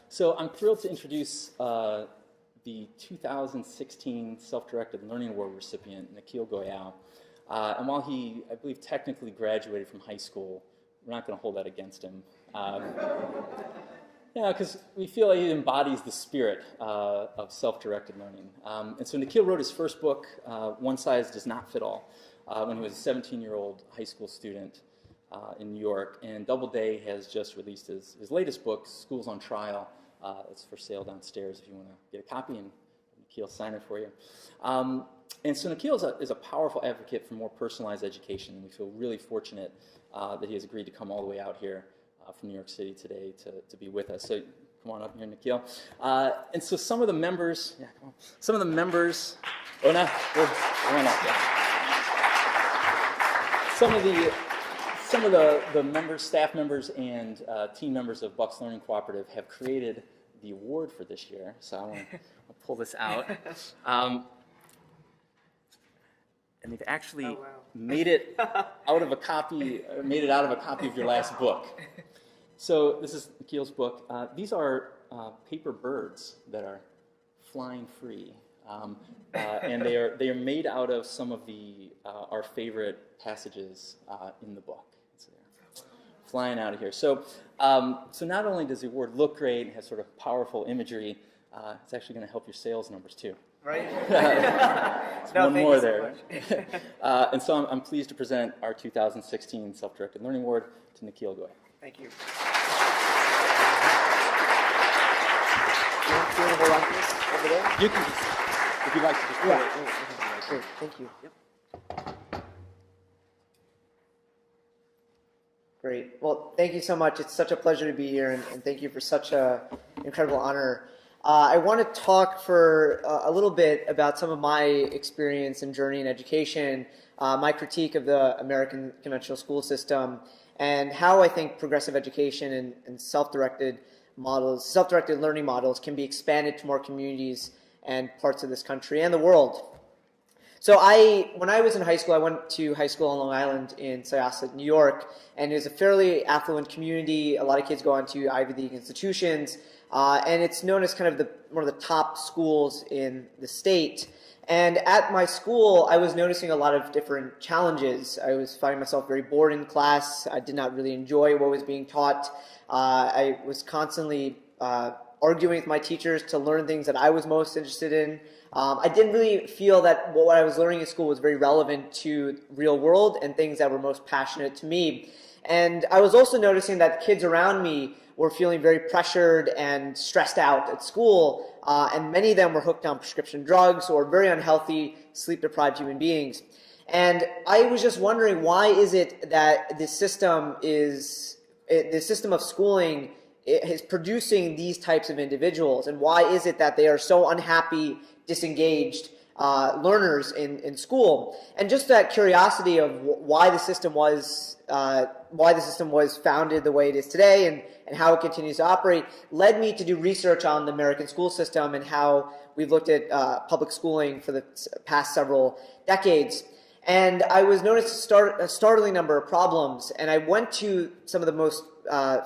So I'm thrilled to introduce the 2016 Self-Directed Learning Award recipient, Nikhil Goyal. And while he, I believe, technically graduated from high school, we're not going to hold that against him. Yeah, because we feel like he embodies the spirit of self-directed learning. And so Nikhil wrote his first book, One Size Does Not Fit All, when he was a 17-year-old high school student in New York. And Doubleday has just released his latest book, Schools on Trial. It's for sale downstairs if you want to get a copy, and Nikhil sign it for you. And so Nikhil is a powerful advocate for more personalized education, and we feel really fortunate that he has agreed to come all the way out here from New York City today to be with us. So come on up here, Nikhil. And so some of the members, oh no, come on up, yeah. Some of the members, staff members, and team members of Bucks Learning Cooperative have created the award for this year. So I'll pull this out. And they've actually made it out of a copy of your last book. So this is Nikhil's book. These are paper birds that are flying free, and they are made out of some of our favorite passages in the book. So they're flying out of here. So so not only does the award look great and has sort of powerful imagery, it's actually going to help your sales numbers too. Right? No, one more there. So and so I'm pleased to present our 2016 Self-Directed Learning Award to Nikhil Goyal. Thank you. Do you want to hold on to this over there? You can just, if you'd like to just put it. Great, thank you. Yep. Great. Well, thank you so much. It's such a pleasure to be here, and thank you for such an incredible honor. I want to talk for a little bit about some of my experience and journey in education, my critique of the American conventional school system, and how I think progressive education and self-directed learning models can be expanded to more communities and parts of this country and the world. So when I was in high school, I went to high school on Long Island in Syosset, New York, and it was a fairly affluent community. A lot of kids go on to Ivy League institutions. And it's known as kind of one of the top schools in the state. And at my school, I was noticing a lot of different challenges. I was finding myself very bored in class. I did not really enjoy what was being taught. I was constantly arguing with my teachers to learn things that I was most interested in. I didn't really feel that what I was learning in school was very relevant to real world and things that were most passionate to me. And I was also noticing that kids around me were feeling very pressured and stressed out at school, and many of them were hooked on prescription drugs or very unhealthy, sleep-deprived human beings. And I was just wondering, why is it that the system of schooling is producing these types of individuals, and why is it that they are so unhappy, disengaged learners in school? And just that curiosity of why the system was founded the way it is today and how it continues to operate led me to do research on the American school system and how we've looked at public schooling for the past several decades. And I was noticed a startling number of problems, and I went to some of the most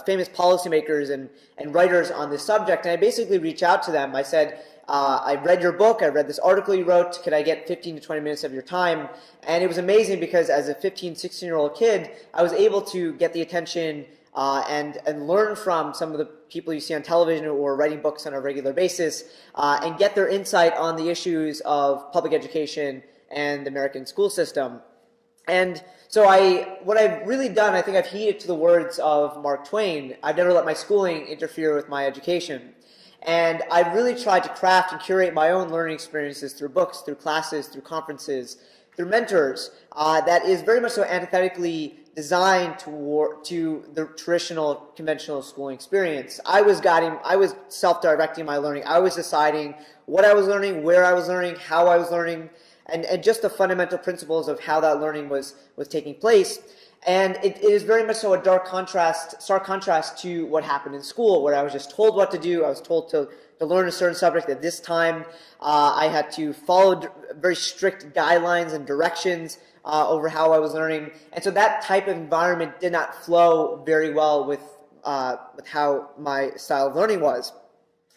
famous policymakers and writers on this subject, and I basically reached out to them. I said, I read your book, I read this article you wrote, could I get 15 to 20 minutes of your time? And it was amazing because as a 15, 16-year-old kid, I was able to get the attention and learn from some of the people you see on television who are writing books on a regular basis and get their insight on the issues of public education and the American school system. And so what I've really done, I think I've heeded to the words of Mark Twain. I've never let my schooling interfere with my education. And I've really tried to craft and curate my own learning experiences through books, through classes, through conferences, through mentors, that is very much so antithetically designed to the traditional conventional schooling experience. I was self-directing my learning. I was deciding what I was learning, where I was learning, how I was learning, and just the fundamental principles of how that learning was taking place. And it is very much so a stark contrast to what happened in school, where I was just told what to do. I was told to learn a certain subject at this time. I had to follow very strict guidelines and directions over how I was learning. And so that type of environment did not flow very well with how my style of learning was.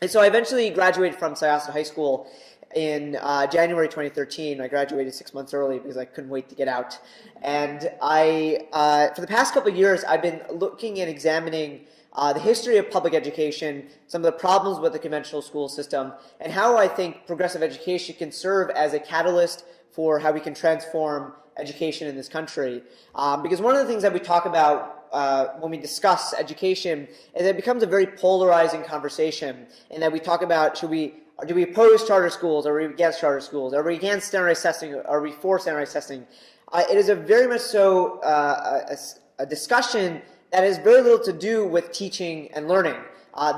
And so I eventually graduated from Syosset High School in January 2013. I graduated 6 months early because I couldn't wait to get out. And for the past couple of years, I've been looking and examining the history of public education, some of the problems with the conventional school system, and how I think progressive education can serve as a catalyst for how we can transform education in this country. Because one of the things that we talk about when we discuss education is that it becomes a very polarizing conversation, and that we talk about, do we oppose charter schools? Are we against charter schools? Are we against standardized testing? Are we for standardized testing? It is a very much so a discussion that has very little to do with teaching and learning.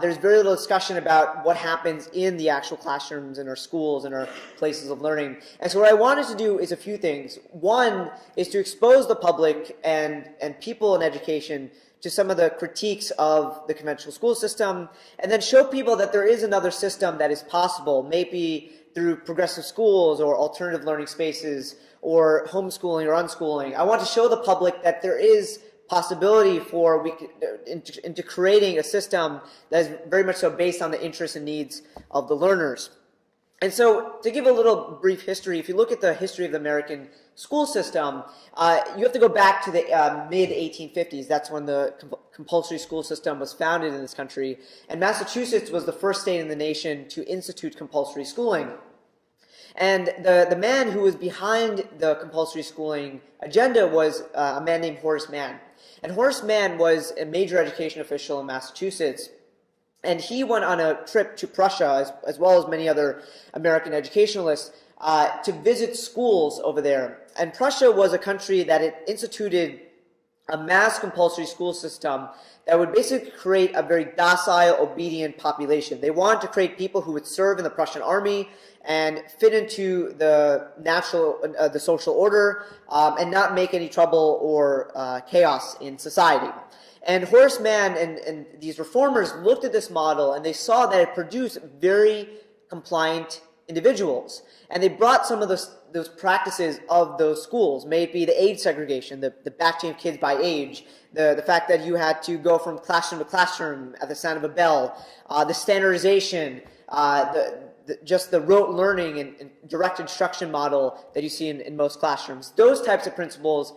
There's very little discussion about what happens in the actual classrooms in our schools and our places of learning. And so what I wanted to do is a few things. One is to expose the public and people in education to some of the critiques of the conventional school system, and then show people that there is another system that is possible, maybe through progressive schools or alternative learning spaces or homeschooling or unschooling. I want to show the public that there is possibility for into creating a system that is very much so based on the interests and needs of the learners. And so, to give a little brief history, if you look at the history of the American school system, you have to go back to the mid-1850s. That's when the compulsory school system was founded in this country. And Massachusetts was the first state in the nation to institute compulsory schooling. And the man who was behind the compulsory schooling agenda was a man named Horace Mann. And Horace Mann was a major education official in Massachusetts. And he went on a trip to Prussia, as well as many other American educationalists, to visit schools over there. And Prussia was a country that had instituted a mass compulsory school system that would basically create a very docile, obedient population. They wanted to create people who would serve in the Prussian army and fit into the social order, and not make any trouble or chaos in society. And Horace Mann and these reformers looked at this model, and they saw that it produced very compliant individuals. And they brought some of those practices of those schools, may it be the age segregation, the batching of kids by age, the fact that you had to go from classroom to classroom at the sound of a bell, the standardization, just the rote learning and direct instruction model that you see in most classrooms. Those types of principles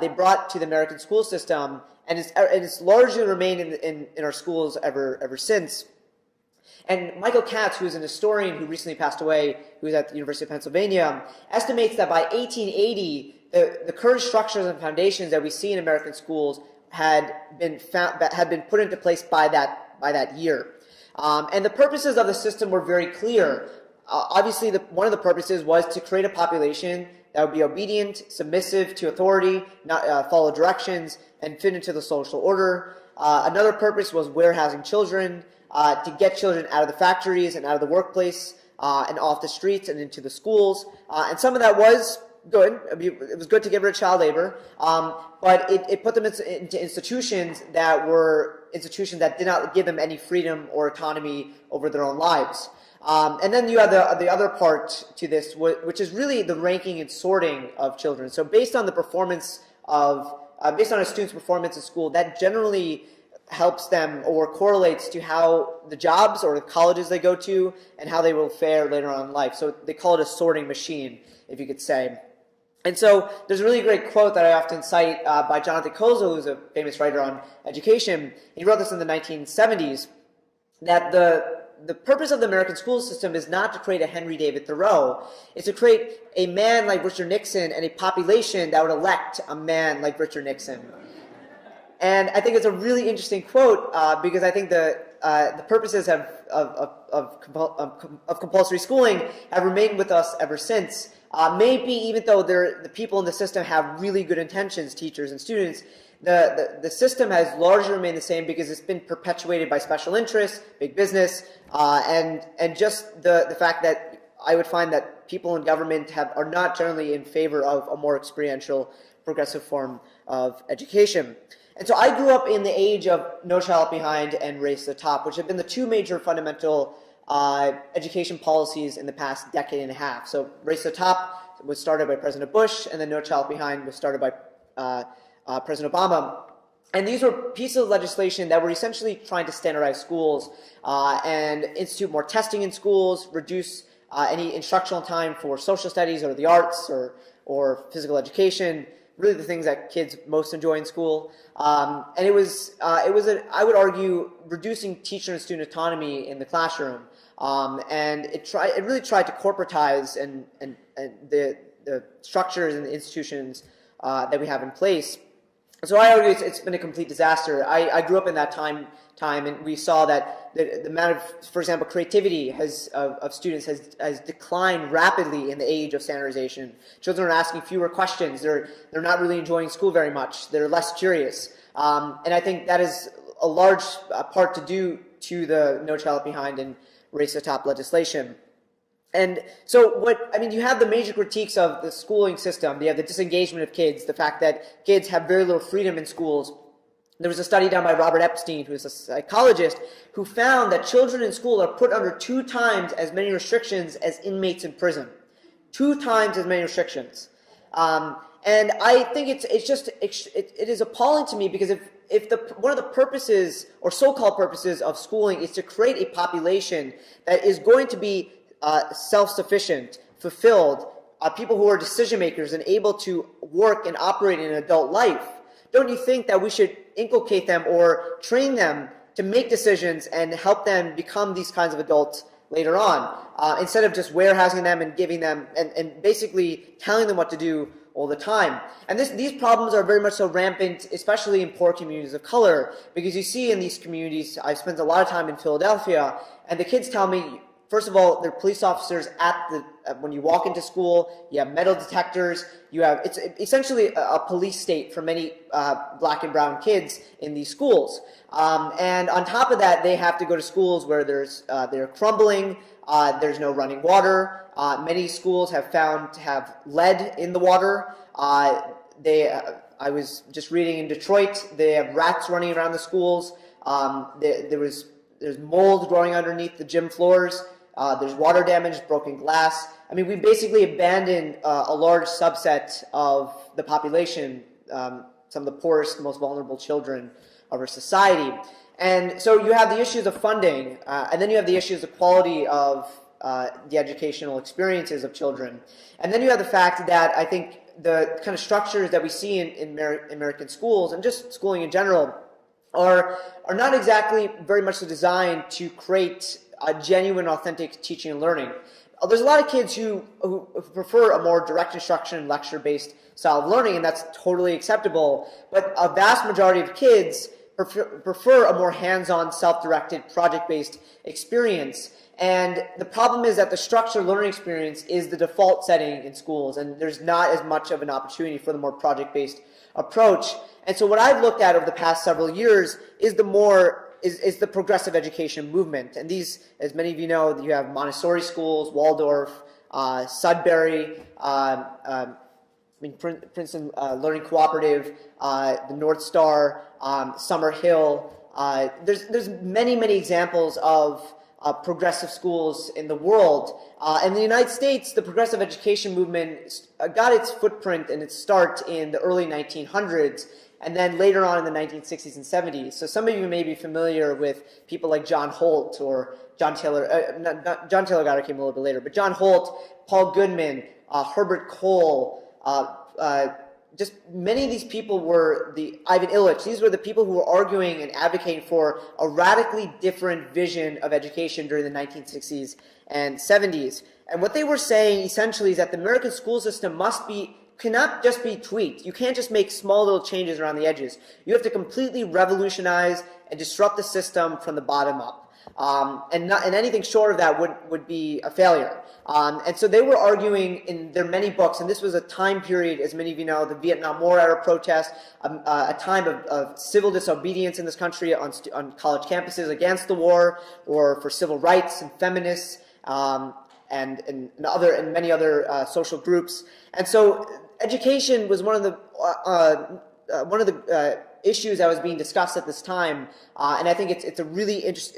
they brought to the American school system, and it's largely remained in our schools ever since. And Michael Katz, who's an historian who recently passed away, who's at the University of Pennsylvania, estimates that by 1880, the current structures and foundations that we see in American schools had been put into place by that year. And the purposes of the system were very clear. Obviously, one of the purposes was to create a population that would be obedient, submissive to authority, not follow directions, and fit into the social order. Another purpose was warehousing children, to get children out of the factories and out of the workplace, and off the streets and into the schools. And some of that was good. It was good to get rid of child labor, but it put them into institutions that did not give them any freedom or autonomy over their own lives. And then you have the other part to this, which is really the ranking and sorting of children. So based on a student's performance in school, that generally helps them or correlates to how the jobs or the colleges they go to and how they will fare later on in life. So they call it a sorting machine, if you could say. And so there's a really great quote that I often cite by Jonathan Kozol, who's a famous writer on education. He wrote this in the 1970s, that the purpose of the American school system is not to create a Henry David Thoreau. It's to create a man like Richard Nixon and a population that would elect a man like Richard Nixon. And I think it's a really interesting quote because I think the purposes of compulsory schooling have remained with us ever since. Maybe even though the people in the system have really good intentions, teachers and students, the system has largely remained the same because it's been perpetuated by special interests, big business, and just the fact that I would find that people in government are not generally in favor of a more experiential, progressive form of education. And so I grew up in the age of No Child Left Behind and Race to the Top, which have been the two major fundamental education policies in the past decade and a half. So Race to the Top was started by President Bush, and then No Child Left Behind was started by President Obama. And these were pieces of legislation that were essentially trying to standardize schools and institute more testing in schools, reduce any instructional time for social studies or the arts or physical education, really the things that kids most enjoy in school. And it was I would argue, reducing teacher and student autonomy in the classroom. And it really tried to corporatize and the structures and the institutions that we have in place. So I argue it's been a complete disaster. I grew up in that time, and we saw that the amount of, for example, creativity of students has declined rapidly in the age of standardization. Children are asking fewer questions. They're not really enjoying school very much. They're less curious. And I think that is a large part to do to the No Child Left Behind and Race to the Top legislation. And so you have the major critiques of the schooling system. You have the disengagement of kids, the fact that kids have very little freedom in schools. There was a study done by Robert Epstein, who is a psychologist, who found that children in school are put under 2 times as many restrictions as inmates in prison. 2 times as many restrictions. And I think it is appalling to me, because if one of the purposes, or so-called purposes, of schooling is to create a population that is going to be self-sufficient, fulfilled, people who are decision makers and able to work and operate in an adult life, don't you think that we should inculcate them or train them to make decisions and help them become these kinds of adults later on, instead of just warehousing them and giving them and basically telling them what to do all the time? And these problems are very much so rampant, especially in poor communities of color, because you see in these communities, I've spent a lot of time in Philadelphia, and the kids tell me, first of all, there are police officers when you walk into school. You have metal detectors. It's essentially a police state for many black and brown kids in these schools. And on top of that, they have to go to schools where they're crumbling. There's no running water. Many schools have found to have lead in the water. I was just reading in Detroit, they have rats running around the schools. There's mold growing underneath the gym floors. There's water damage, broken glass. I mean, we basically abandoned a large subset of the population, some of the poorest, most vulnerable children of our society. And so you have the issues of funding, and then you have the issues of quality of the educational experiences of children. And then you have the fact that I think the kind of structures that we see in American schools, and just schooling in general, are not exactly very much designed to create a genuine, authentic teaching and learning. There's a lot of kids who prefer a more direct instruction, lecture-based style of learning, and that's totally acceptable. But a vast majority of kids prefer a more hands-on, self-directed, project-based experience. And the problem is that the structured learning experience is the default setting in schools, and there's not as much of an opportunity for the more project-based approach. And so what I've looked at over the past several years is the progressive education movement. And these, as many of you know, you have Montessori schools, Waldorf, Sudbury, Princeton Learning Cooperative, the North Star, Summer Hill. There's many examples of progressive schools in the world. In the United States, the progressive education movement got its footprint and its start in the early 1900s, and then later on in the 1960s and 70s. So some of you may be familiar with people like John Holt or John Taylor. John Taylor Goddard came a little bit later, but John Holt, Paul Goodman, Herbert Cole, just many of these people were Ivan Illich. These were the people who were arguing and advocating for a radically different vision of education during the 1960s and 70s. And what they were saying essentially is that the American school system cannot just be tweaked. You can't just make small little changes around the edges. You have to completely revolutionize and disrupt the system from the bottom up. And anything short of that would be a failure. And so they were arguing in their many books, and this was a time period, as many of you know, the Vietnam War era protest, a time of civil disobedience in this country on college campuses against the war, or for civil rights and feminists, and many other social groups. And so education was one of the issues that was being discussed at this time, and I think it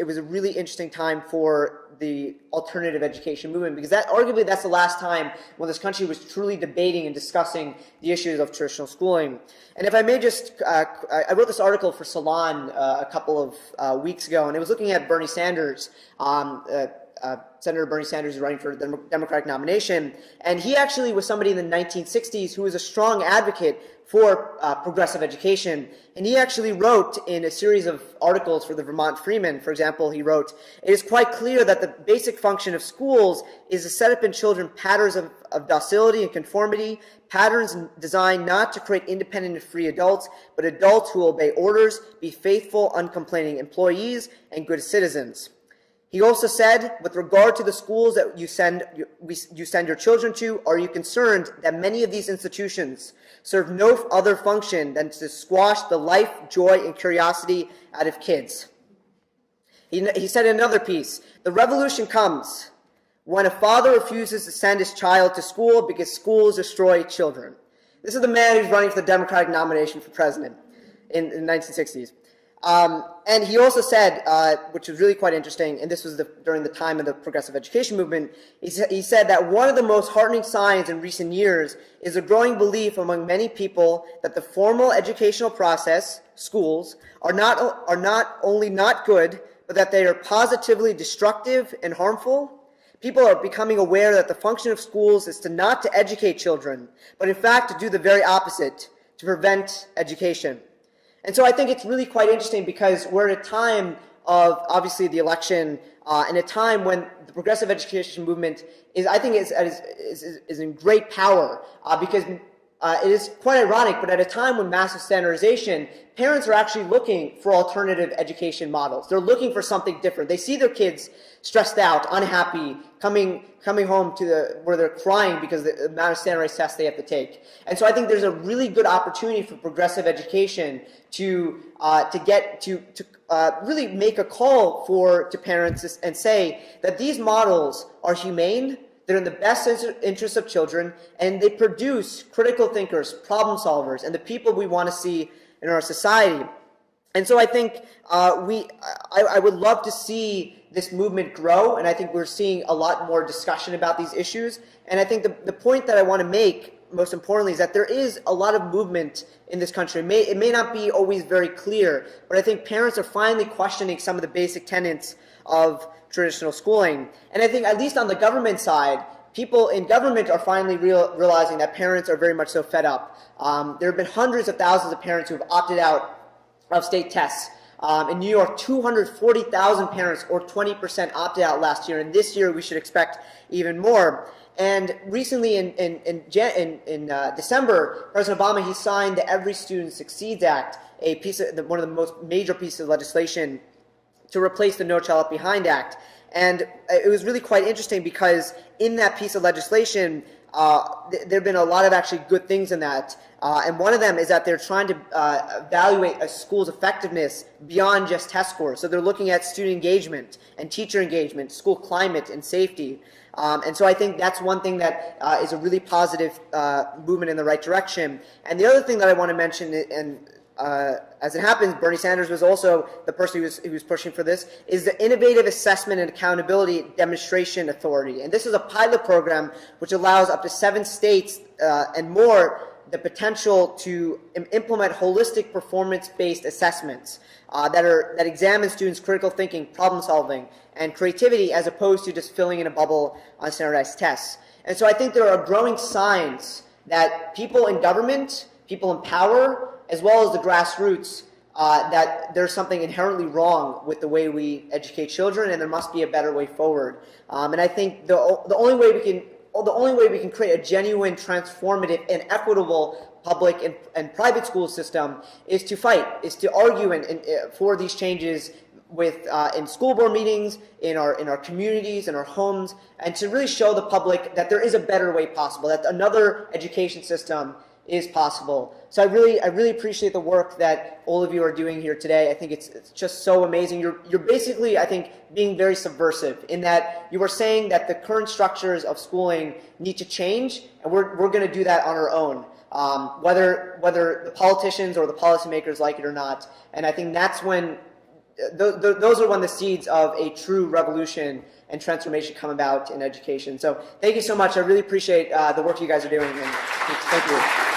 was a really interesting time for the alternative education movement, because arguably that's the last time when this country was truly debating and discussing the issues of traditional schooling. And if I may just, I wrote this article for Salon a couple of weeks ago, and it was looking at Bernie Sanders. Senator Bernie Sanders is running for the Democratic nomination, and he actually was somebody in the 1960s who was a strong advocate for progressive education. And he actually wrote in a series of articles for the Vermont Freeman, for example, he wrote, "It is quite clear that the basic function of schools is to set up in children patterns of docility and conformity, patterns designed not to create independent and free adults, but adults who obey orders, be faithful, uncomplaining employees, and good citizens." He also said, with regard to the schools that you send your children to, are you concerned that many of these institutions serve no other function than to squash the life, joy, and curiosity out of kids? He said in another piece, the revolution comes when a father refuses to send his child to school because schools destroy children. This is the man who's running for the Democratic nomination for president in the 1960s. And he also said, which was really quite interesting, and this was during the time of the progressive education movement, he said that one of the most heartening signs in recent years is a growing belief among many people that the formal educational process, schools, are not only not good, but that they are positively destructive and harmful. People are becoming aware that the function of schools is not to educate children, but in fact to do the very opposite, to prevent education. And so I think it's really quite interesting because we're at a time of, obviously, the election, and a time when the progressive education movement is in great power, because it is quite ironic, but at a time when massive standardization, parents are actually looking for alternative education models. They're looking for something different. They see their kids stressed out, unhappy, coming home where they're crying because of the amount of standardized tests they have to take. And so I think there's a really good opportunity for progressive education to really make a call to parents and say that these models are humane, they're in the best interest of children, and they produce critical thinkers, problem solvers, and the people we want to see in our society. And so I think I would love to see this movement grow, and I think we're seeing a lot more discussion about these issues. And I think the point that I want to make, most importantly, is that there is a lot of movement in this country. It may not be always very clear, but I think parents are finally questioning some of the basic tenets of traditional schooling. And I think, at least on the government side, people in government are finally realizing that parents are very much so fed up. There have been hundreds of thousands of parents who have opted out of state tests. In New York, 240,000 parents, or 20%, opted out last year, and this year we should expect even more. And recently, in December, President Obama, he signed the Every Student Succeeds Act, one of the most major pieces of legislation to replace the No Child Left Behind Act. And it was really quite interesting because in that piece of legislation, there have been a lot of actually good things in that. And one of them is that they're trying to evaluate a school's effectiveness beyond just test scores. So they're looking at student engagement and teacher engagement, school climate and safety. And so I think that's one thing that is a really positive movement in the right direction. And the other thing that I want to mention, and as it happens, Bernie Sanders was also the person who was pushing for this, is the Innovative Assessment and Accountability Demonstration Authority. And this is a pilot program which allows up to 7 states and more the potential to implement holistic performance-based assessments that examine students' critical thinking, problem solving, and creativity, as opposed to just filling in a bubble on standardized tests. And so I think there are growing signs that people in government, people in power, as well as the grassroots, that there's something inherently wrong with the way we educate children, and there must be a better way forward. And I think the only way we can create a genuine, transformative, and equitable public and private school system is to fight, is to argue for these changes in school board meetings, in our communities, in our homes, and to really show the public that there is a better way possible, that another education system is possible. So I really appreciate the work that all of you are doing here today. I think it's just so amazing. You're basically, I think, being very subversive in that you are saying that the current structures of schooling need to change, and we're going to do that on our own, whether the politicians or the policymakers like it or not. And I think that's when those are when the seeds of a true revolution and transformation come about in education. So thank you so much. I really appreciate the work you guys are doing, and thank you.